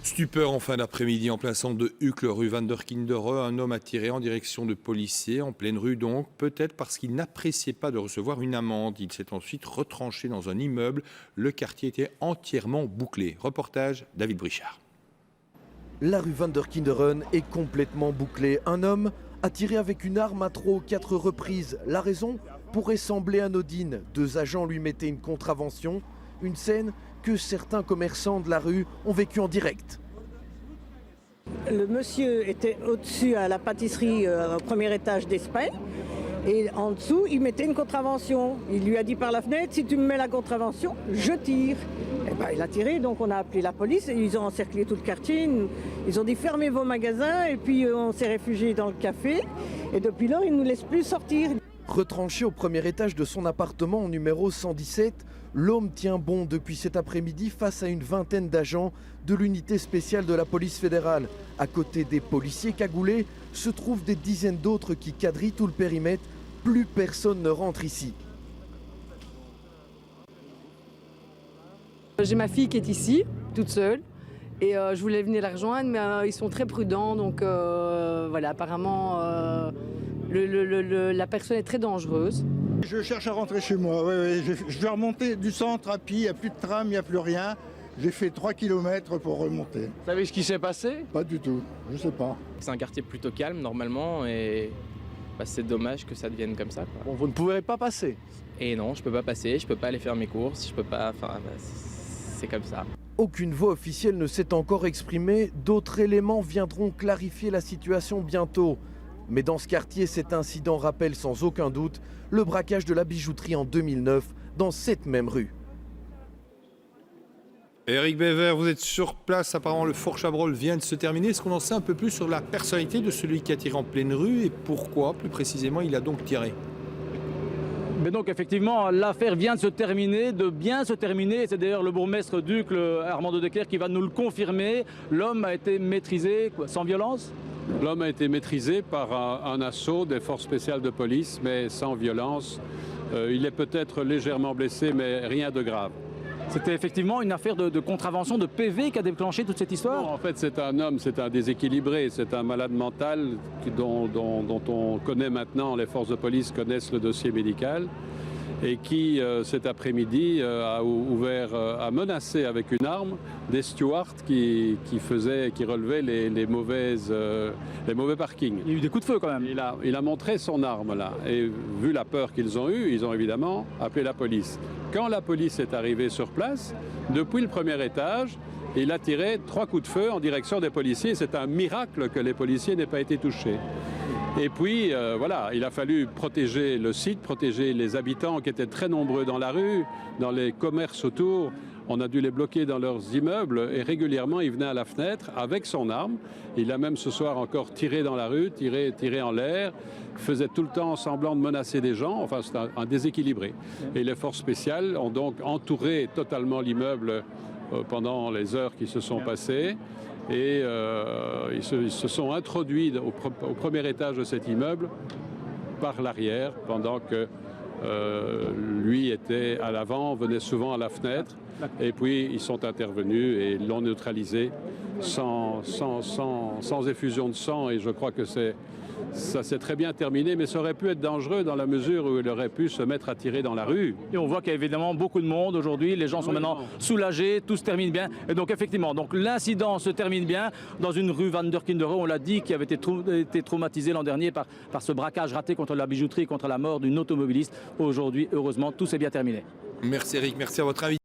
Stupeur en fin d'après-midi en plein centre de Uccle, rue Van der Kindere. Un homme a tiré en direction de policiers, en pleine rue donc, peut-être parce qu'il n'appréciait pas de recevoir une amende. Il s'est ensuite retranché dans un immeuble. Le quartier était entièrement bouclé. Reportage David Brichard. La rue Van der Kinderen est complètement bouclée. Un homme a tiré avec une arme à 3 ou 4 reprises. La raison pourrait sembler anodine. 2 agents lui mettaient une contravention. Une scène que certains commerçants de la rue ont vécue en direct. Le monsieur était au-dessus à la pâtisserie au premier étage d'Espagne et en dessous il mettait une contravention. Il lui a dit par la fenêtre, si tu me mets la contravention, je tire. Et ben, il a tiré, donc on a appelé la police et ils ont encerclé tout le quartier. Ils ont dit fermez vos magasins et puis on s'est réfugié dans le café et depuis lors ils ne nous laissent plus sortir. Retranché au premier étage de son appartement au numéro 117, l'homme tient bon depuis cet après-midi face à une vingtaine d'agents de l'unité spéciale de la police fédérale. À côté des policiers cagoulés se trouvent des dizaines d'autres qui quadrillent tout le périmètre. Plus personne ne rentre ici. J'ai ma fille qui est ici, toute seule, et je voulais venir la rejoindre, mais ils sont très prudents, donc voilà, apparemment la personne est très dangereuse. Je cherche à rentrer chez moi, oui. Je vais remonter du centre à pied, il n'y a plus de tram, il n'y a plus rien. J'ai fait 3 km pour remonter. Vous savez ce qui s'est passé? Pas du tout, je sais pas. C'est un quartier plutôt calme normalement et c'est dommage que ça devienne comme ça, quoi. Bon, vous ne pouvez pas passer. Et non, je peux pas passer, je peux pas aller faire mes courses, je peux pas, c'est comme ça. Aucune voix officielle ne s'est encore exprimée. D'autres éléments viendront clarifier la situation bientôt. Mais dans ce quartier, cet incident rappelle sans aucun doute le braquage de la bijouterie en 2009 dans cette même rue. Éric Béver, vous êtes sur place. Apparemment, le Fort Chabrol vient de se terminer. Est-ce qu'on en sait un peu plus sur la personnalité de celui qui a tiré en pleine rue et pourquoi, plus précisément, il a donc tiré? Mais donc effectivement, l'affaire vient de se terminer, de bien se terminer. C'est d'ailleurs le bourgmestre d'Uccle, Armand de Decker, qui va nous le confirmer. L'homme a été maîtrisé sans violence? L'homme a été maîtrisé par un assaut des forces spéciales de police, mais sans violence. Il est peut-être légèrement blessé, mais rien de grave. C'était effectivement une affaire de contravention de PV qui a déclenché toute cette histoire? Non, en fait, c'est un homme, c'est un déséquilibré, c'est un malade mental dont on connaît maintenant, les forces de police connaissent le dossier médical, et qui, cet après-midi, a menacé avec une arme des stewards qui relevaient les mauvais parkings. Il y a eu des coups de feu quand même. Il a montré son arme là, et vu la peur qu'ils ont eue, ils ont évidemment appelé la police. Quand la police est arrivée sur place, depuis le premier étage, il a tiré 3 coups de feu en direction des policiers. C'est un miracle que les policiers n'aient pas été touchés. Et puis, voilà, il a fallu protéger le site, protéger les habitants qui étaient très nombreux dans la rue, dans les commerces autour. On a dû les bloquer dans leurs immeubles et régulièrement, il venait à la fenêtre avec son arme. Il a même ce soir encore tiré dans la rue, tiré en l'air, faisait tout le temps semblant de menacer des gens. Enfin, c'est un déséquilibré. Et les forces spéciales ont donc entouré totalement l'immeuble pendant les heures qui se sont passées. Et ils se sont introduits au premier étage de cet immeuble par l'arrière, pendant que lui était à l'avant, venait souvent à la fenêtre. Et puis ils sont intervenus et l'ont neutralisé sans effusion de sang. Et je crois que ça s'est très bien terminé, mais ça aurait pu être dangereux dans la mesure où il aurait pu se mettre à tirer dans la rue. Et on voit qu'il y a évidemment beaucoup de monde aujourd'hui, les gens sont maintenant soulagés, tout se termine bien. Et donc effectivement, l'incident se termine bien dans une rue Van der Kindere, on l'a dit, qui avait été traumatisée l'an dernier par ce braquage raté contre la bijouterie, contre la mort d'une automobiliste. Aujourd'hui, heureusement, tout s'est bien terminé. Merci Éric, merci à votre invité.